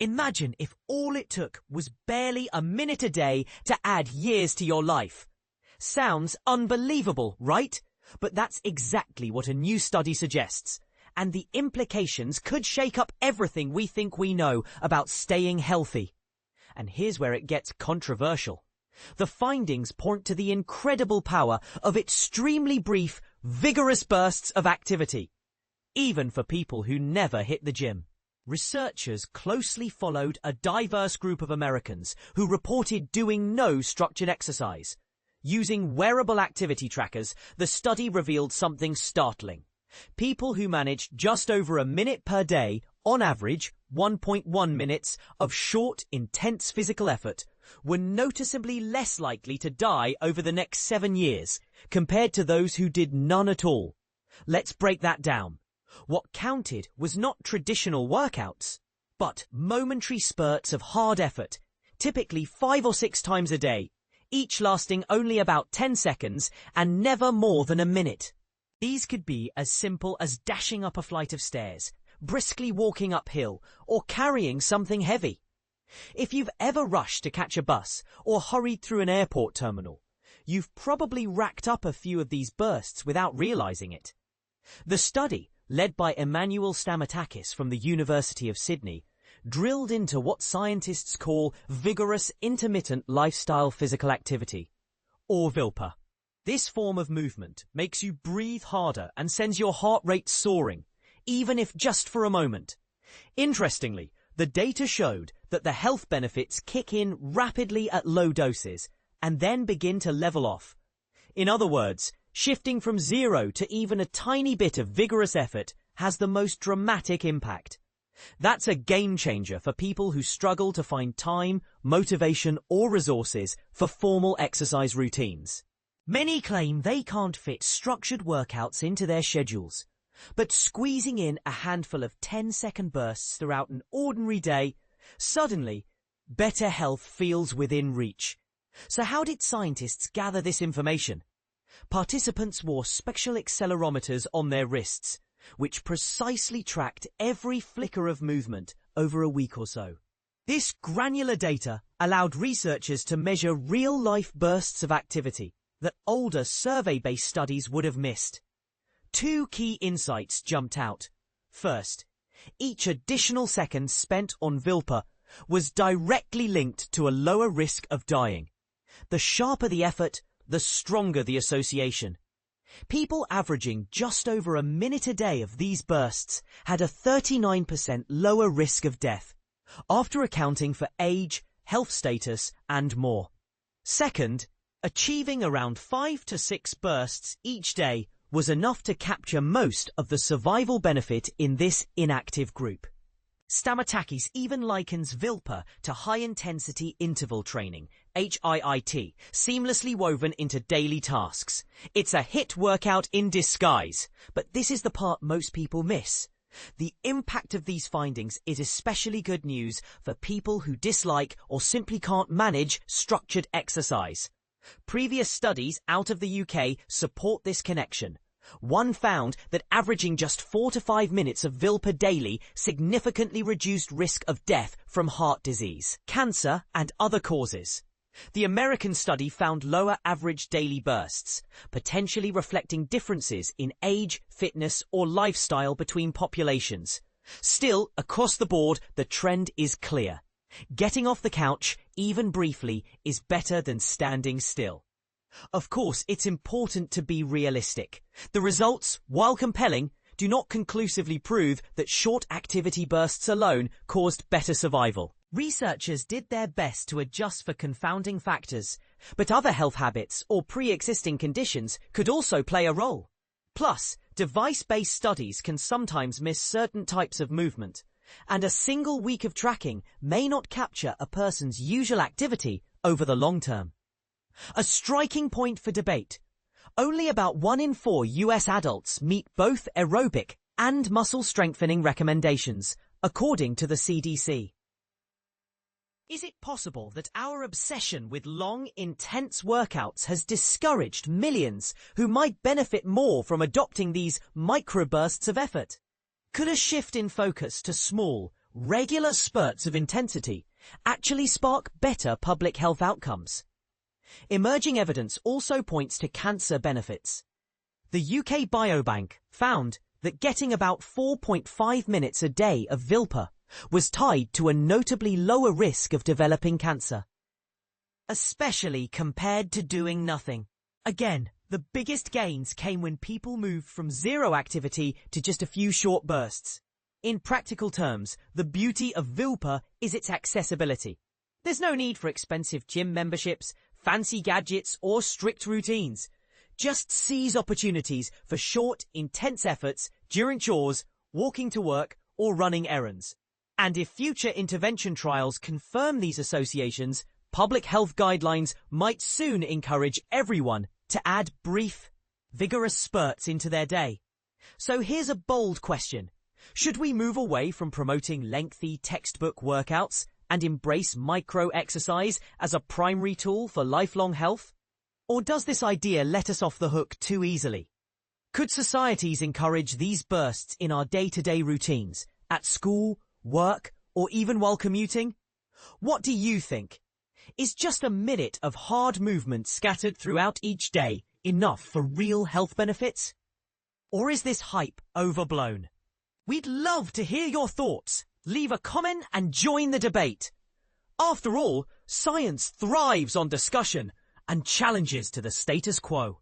Imagine if all it took was barely a minute a day to add years to your life. Sounds unbelievable, right? But that's exactly what a new study suggests. And the implications could shake up everything we think we know about staying healthy. And here's where it gets controversial. The findings point to the incredible power of extremely brief, vigorous bursts of activity, even for people who never hit the gym. Researchers closely followed a diverse group of Americans who reported doing no structured exercise. Using wearable activity trackers, the study revealed something startling. People who managed just over a minute per day, on average 1.1 minutes of short, intense physical effort, were noticeably less likely to die over the next 7 years compared to those who did none at all. Let's break that down. What counted was not traditional workouts, but momentary spurts of hard effort, typically 5 or 6 times a day, each lasting only about 10 seconds and never more than a minute. These could be as simple as dashing up a flight of stairs, briskly walking uphill, or carrying something heavy. If you've ever rushed to catch a bus or hurried through an airport terminal, you've probably racked up a few of these bursts without realizing it. The study, led by Emmanuel Stamatakis from the University of Sydney, drilled into what scientists call vigorous intermittent lifestyle physical activity, or VILPA. This form of movement makes you breathe harder and sends your heart rate soaring, even if just for a moment. Interestingly, the data showed that the health benefits kick in rapidly at low doses and then begin to level off. In other words, shifting from 0 to even a tiny bit of vigorous effort has the most dramatic impact. That's a game changer for people who struggle to find time, motivation, or resources for formal exercise routines. Many claim they can't fit structured workouts into their schedules, but squeezing in a handful of 10-second bursts throughout an ordinary day, suddenly, better health feels within reach. So how did scientists gather this information? Participants wore special accelerometers on their wrists, which precisely tracked every flicker of movement over a week or so. This granular data allowed researchers to measure real-life bursts of activity that older survey-based studies would have missed. 2 key insights jumped out. First, each additional second spent on VILPA was directly linked to a lower risk of dying. The sharper the effort, the stronger the association. People averaging just over a minute a day of these bursts had a 39% lower risk of death, after accounting for age, health status, and more. Second, achieving around 5 to 6 bursts each day was enough to capture most of the survival benefit in this inactive group. Stamatakis even likens VILPA to high-intensity interval training, HIIT, seamlessly woven into daily tasks. It's a HIIT workout in disguise, but this is the part most people miss. The impact of these findings is especially good news for people who dislike or simply can't manage structured exercise. Previous studies out of the UK support this connection. One found that averaging just 4 to 5 minutes of VILPA daily significantly reduced risk of death from heart disease, cancer, and other causes. The American study found lower average daily bursts, potentially reflecting differences in age, fitness, or lifestyle between populations. Still, across the board, the trend is clear. Getting off the couch, even briefly, is better than standing still. Of course, it's important to be realistic. The results, while compelling, do not conclusively prove that short activity bursts alone caused better survival. Researchers did their best to adjust for confounding factors, but other health habits or pre-existing conditions could also play a role. Plus, device-based studies can sometimes miss certain types of movement, and a single week of tracking may not capture a person's usual activity over the long term. A striking point for debate. Only about 1 in 4 US adults meet both aerobic and muscle strengthening recommendations, according to the CDC. Is it possible that our obsession with long, intense workouts has discouraged millions who might benefit more from adopting these microbursts of effort? Could a shift in focus to small, regular spurts of intensity actually spark better public health outcomes. Emerging evidence also points to cancer benefits. The UK Biobank found that getting about 4.5 minutes a day of VILPA was tied to a notably lower risk of developing cancer, especially compared to doing nothing. Again, the biggest gains came when people moved from zero activity to just a few short bursts. In practical terms, the beauty of VILPA is its accessibility. There's no need for expensive gym memberships, fancy gadgets, or strict routines. Just seize opportunities for short, intense efforts during chores, walking to work, or running errands. And if future intervention trials confirm these associations, public health guidelines might soon encourage everyone to add brief, vigorous spurts into their day. So here's a bold question. Should we move away from promoting lengthy textbook workouts and embrace micro-exercise as a primary tool for lifelong health? Or does this idea let us off the hook too easily? Could societies encourage these bursts in our day-to-day routines, at school, work, or even while commuting? What do you think? Is just a minute of hard movement scattered throughout each day enough for real health benefits? Or is this hype overblown? We'd love to hear your thoughts. Leave a comment and join the debate. After all, science thrives on discussion and challenges to the status quo.